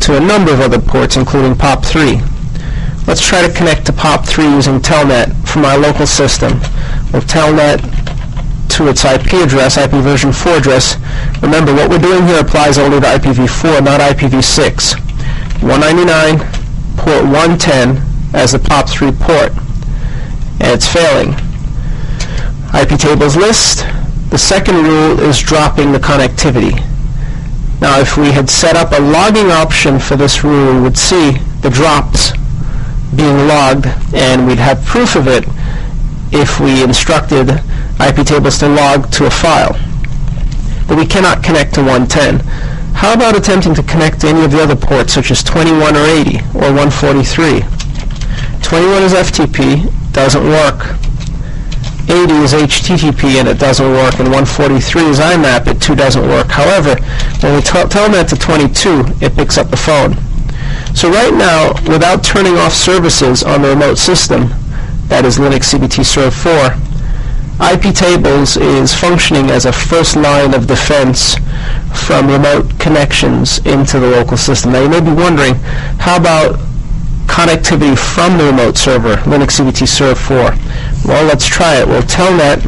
to a number of other ports, including POP3. Let's try to connect to POP3 using Telnet from our local system. We'll Telnet to its IP address, IP version 4 address. Remember, what we're doing here applies only to IPv4, not IPv6. 199, port 110 as the POP3 port, and it's failing. IP tables list. The second rule is dropping the connectivity. Now, if we had set up a logging option for this rule, we would see the drops being logged, and we'd have proof of it if we instructed IP tables to log to a file. But we cannot connect to 110. How about attempting to connect to any of the other ports, such as 21 or 80 or 143? 21 is FTP, doesn't work. 80 is HTTP, and it doesn't work, and 143 is IMAP, it too doesn't work. However, when we Telnet to 22, it picks up the phone. So right now, without turning off services on the remote system, that is Linux CBT Serve 4, IP tables is functioning as a first line of defense from remote connections into the local system. Now you may be wondering, how about connectivity from the remote server, Linux CBT Serve 4? Well, let's try it. We'll Telnet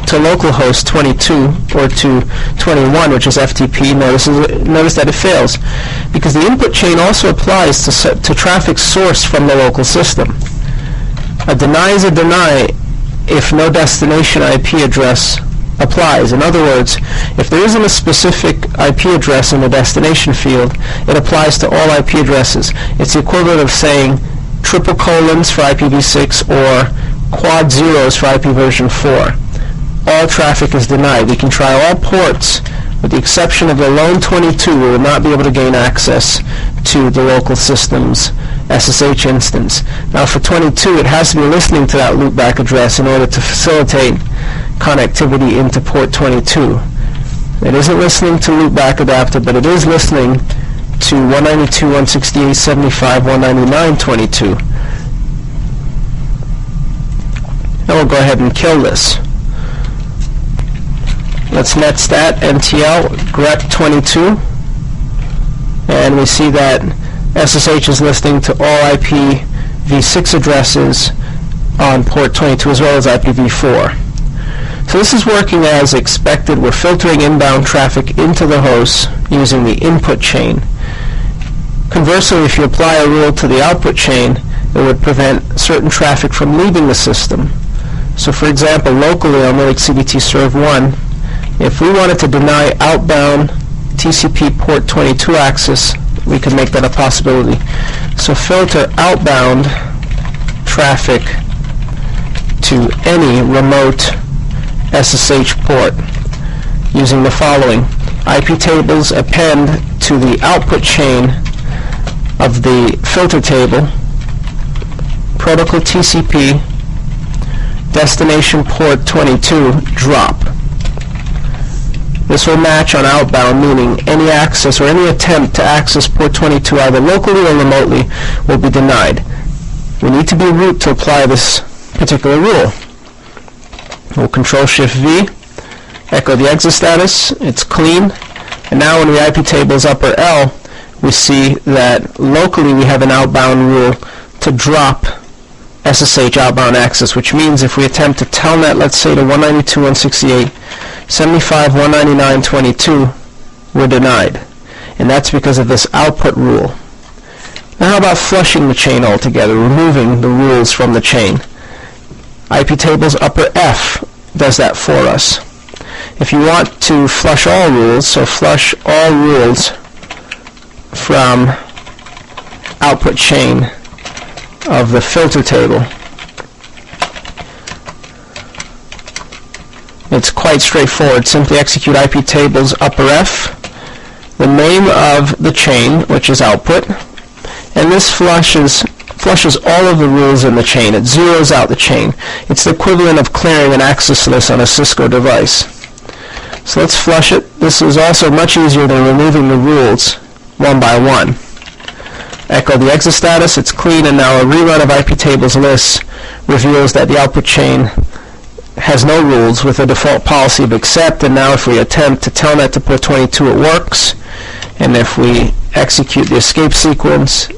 to localhost 22 or to 21, which is FTP. Notice that it fails, because the input chain also applies to traffic source from the local system. A deny is a deny if no destination IP address applies. In other words, if there isn't a specific IP address in the destination field, it applies to all IP addresses. It's the equivalent of saying triple colons for IPv6 or quad zeros for IP version 4. All traffic is denied. We can try all ports, with the exception of the lone 22, we will not be able to gain access to the local system's SSH instance. Now for 22, it has to be listening to that loopback address in order to facilitate connectivity into port 22. It isn't listening to loopback adapter, but it is listening to 192.168.75.199.22. Now we'll go ahead and kill this. Let's netstat ntl grep22, and we see that SSH is listening to all IPv6 addresses on port 22 as well as IPv4. So this is working as expected. We're filtering inbound traffic into the host using the input chain. Conversely, if you apply a rule to the output chain, it would prevent certain traffic from leaving the system. So for example, locally on Linux CBT Serve 1, if we wanted to deny outbound TCP port 22 access, we could make that a possibility. So filter outbound traffic to any remote SSH port using the following. IP tables append to the output chain of the filter table, protocol TCP, destination port 22, drop. This will match on outbound, meaning any access or any attempt to access port 22 either locally or remotely will be denied. We need to be root to apply this particular rule. We'll Control-Shift-V, echo the exit status, it's clean, and now when the IP table is upper L, we see that locally we have an outbound rule to drop SSH outbound access, which means if we attempt to telnet, let's say to 192.168.75.199.22, we're denied. And that's because of this output rule. Now how about flushing the chain altogether, removing the rules from the chain? IP tables upper F does that for us. If you want to flush all rules, so flush all rules from output chain of the filter table, it's quite straightforward. Simply execute IP tables upper F, the name of the chain, which is output, and this flushes all of the rules in the chain. It zeroes out the chain. It's the equivalent of clearing an access list on a Cisco device. So let's flush it. This is also much easier than removing the rules one by one. Echo the exit status, it's clean, and now a rerun of IP tables lists reveals that the output chain has no rules with a default policy of accept, and now if we attempt to telnet to port 22, it works. And if we execute the escape sequence,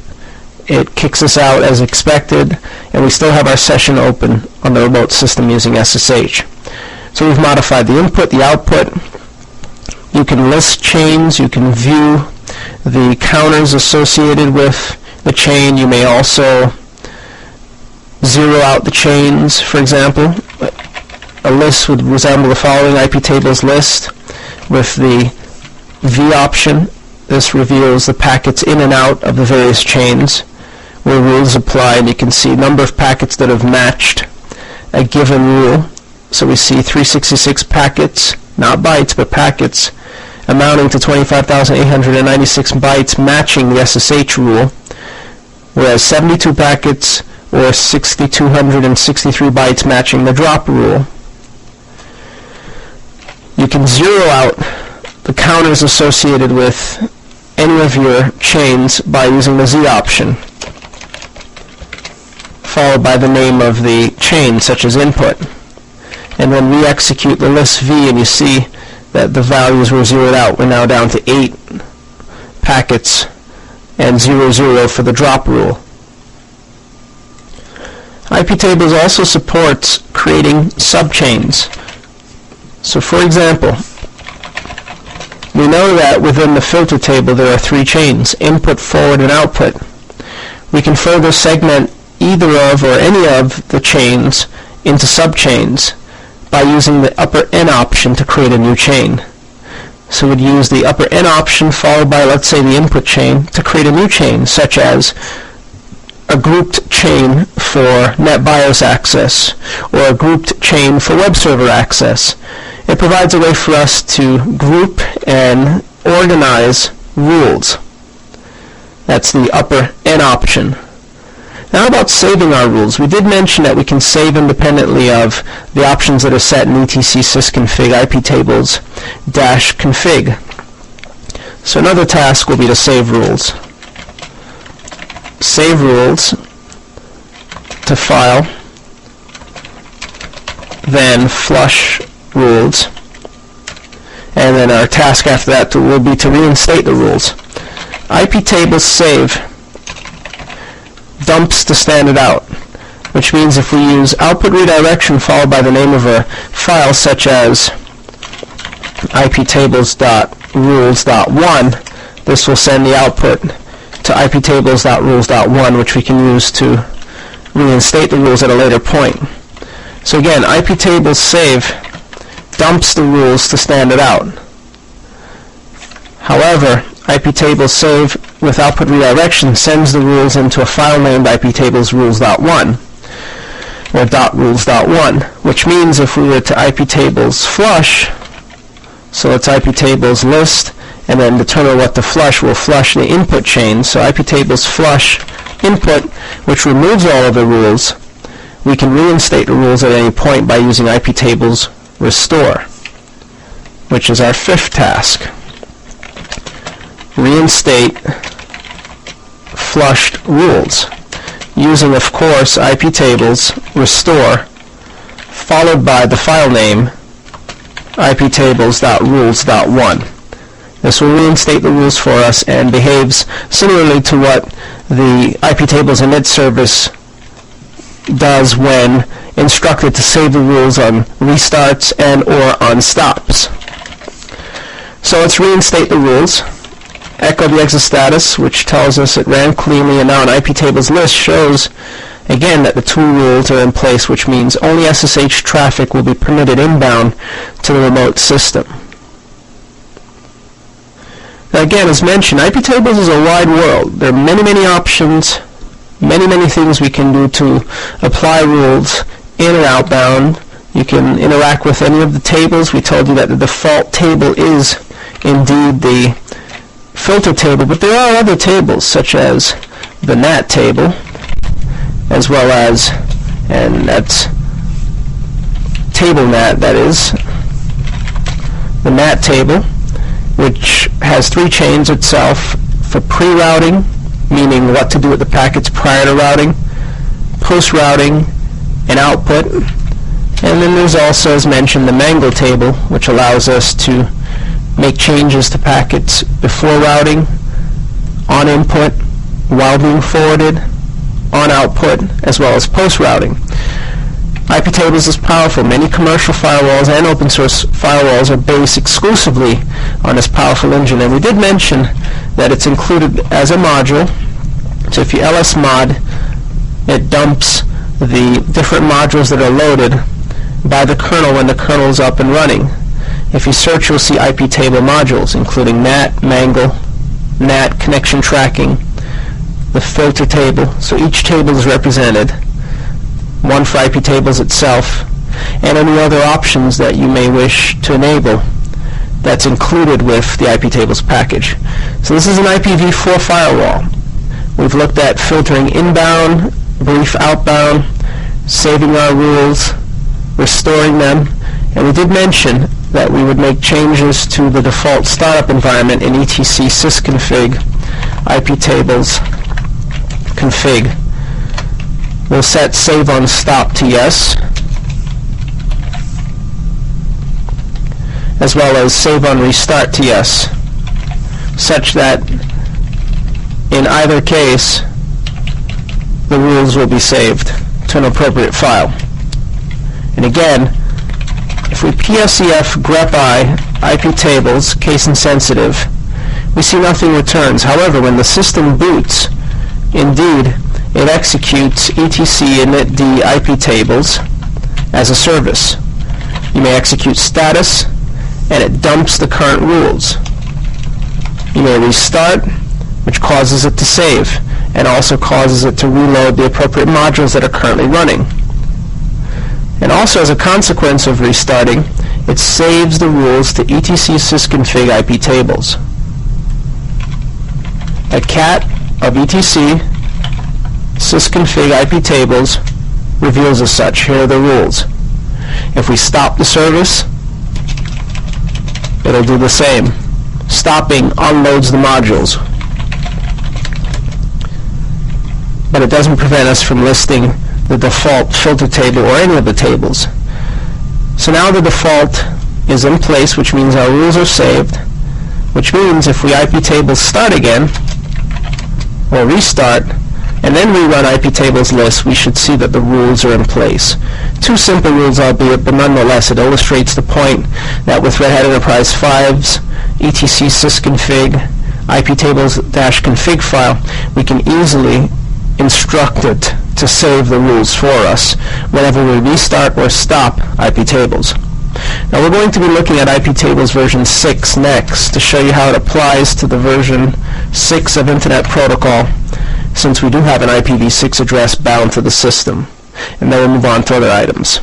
it kicks us out as expected, and we still have our session open on the remote system using SSH. So we've modified the input, the output. You can list chains, you can view the counters associated with the chain. You may also zero out the chains, for example. A list would resemble the following IP tables list with the V option. This reveals the packets in and out of the various chains where rules apply, and you can see number of packets that have matched a given rule. So we see 366 packets, not bytes, but packets, amounting to 25,896 bytes matching the SSH rule, whereas 72 packets or 6,263 bytes matching the drop rule. You can zero out the counters associated with any of your chains by using the Z option, followed by the name of the chain, such as input. And when we execute the list V, and you see that the values were zeroed out, we're now down to 8 packets and 00 for the drop rule. IPTables also supports creating subchains. So for example, we know that within the filter table there are 3 chains, input, forward, and output. We can further segment either of or any of the chains into subchains by using the upper N option to create a new chain. So we'd use the upper N option followed by, let's say, the input chain to create a new chain, such as a grouped chain for NetBIOS access or a grouped chain for web server access. It provides a way for us to group and organize rules. That's the upper N option. Now about saving our rules. We did mention that we can save independently of the options that are set in etc sysconfig iptables-config. So another task will be to save rules. Save rules to file, then flush rules, and then our task after that will be to reinstate the rules. IPTables save dumps the standard out, which means if we use output redirection followed by the name of a file such as iptables.rules.1, this will send the output to iptables.rules.1, which we can use to reinstate the rules at a later point. So again, IPTables save dumps the rules to standard out. However, IPTables save with output redirection sends the rules into a file named iptables.rules.1 or .rules.1, which means if we were to IPTables flush, so it's IPTables list, and then determine what to flush, we'll flush the input chain. So IPTables flush input, which removes all of the rules. We can reinstate the rules at any point by using IPTables restore, which is our 5th task. Reinstate flushed rules using, of course, IPTables restore followed by the file name iptables.rules.1. This will reinstate the rules for us and behaves similarly to what the IPTables init service does when instructed to save the rules on restarts and or on stops. So let's reinstate the rules. Echo the exit status, which tells us it ran cleanly, and now an IPTables list shows again that the 2 rules are in place, which means only SSH traffic will be permitted inbound to the remote system. Now again, as mentioned, IPTables is a wide world. There are many, many options, many things we can do to apply rules in or outbound. You can interact with any of the tables. We told you that the default table is indeed the filter table, but there are other tables such as the NAT table, as well as, and that's table NAT, that is, the NAT table, which has 3 chains itself for pre-routing, meaning what to do with the packets prior to routing, post-routing, and output. And then there's also, as mentioned, the Mango table, which allows us to make changes to packets before routing, on input, while being forwarded, on output, as well as post-routing. IP tables is powerful. Many commercial firewalls and open source firewalls are based exclusively on this powerful engine, and we did mention that it's included as a module. So if you ls mod, it dumps the different modules that are loaded by the kernel when the kernel is up and running. If you search, you'll see IP table modules, including NAT, Mangle, NAT, connection tracking, the filter table. So each table is represented, one for IP tables itself, and any other options that you may wish to enable that's included with the IP tables package. So this is an IPv4 firewall. We've looked at filtering inbound, brief outbound, saving our rules, restoring them, and we did mention that we would make changes to the default startup environment in etc sysconfig IP tables config. We'll set save on stop to yes, as well as save on restart to yes, such that in either case the rules will be saved to an appropriate file. And again, if we psef grepi IP tables case insensitive, we see nothing returns. However, when the system boots, indeed it executes etc initd IP tables as a service. You may execute status and it dumps the current rules. You may restart, which causes it to save and also causes it to reload the appropriate modules that are currently running. And also, as a consequence of restarting, it saves the rules to etc sysconfig IP tables. A cat of etc sysconfig IP tables reveals as such. Here are the rules. If we stop the service, it'll do the same. Stopping unloads the modules. But it doesn't prevent us from listing the default filter table or any of the tables. So now the default is in place, which means our rules are saved, which means if we IP tables start again, or restart, and then rerun IP tables list, we should see that the rules are in place. Two simple rules, albeit, but nonetheless it illustrates the point that with Red Hat Enterprise 5's etc sysconfig IP tables-config file, we can easily instruct it to save the rules for us whenever we restart or stop IP tables. Now we're going to be looking at IP tables version 6 next to show you how it applies to the version 6 of Internet Protocol, since we do have an IPv6 address bound to the system. And then we'll move on to other items.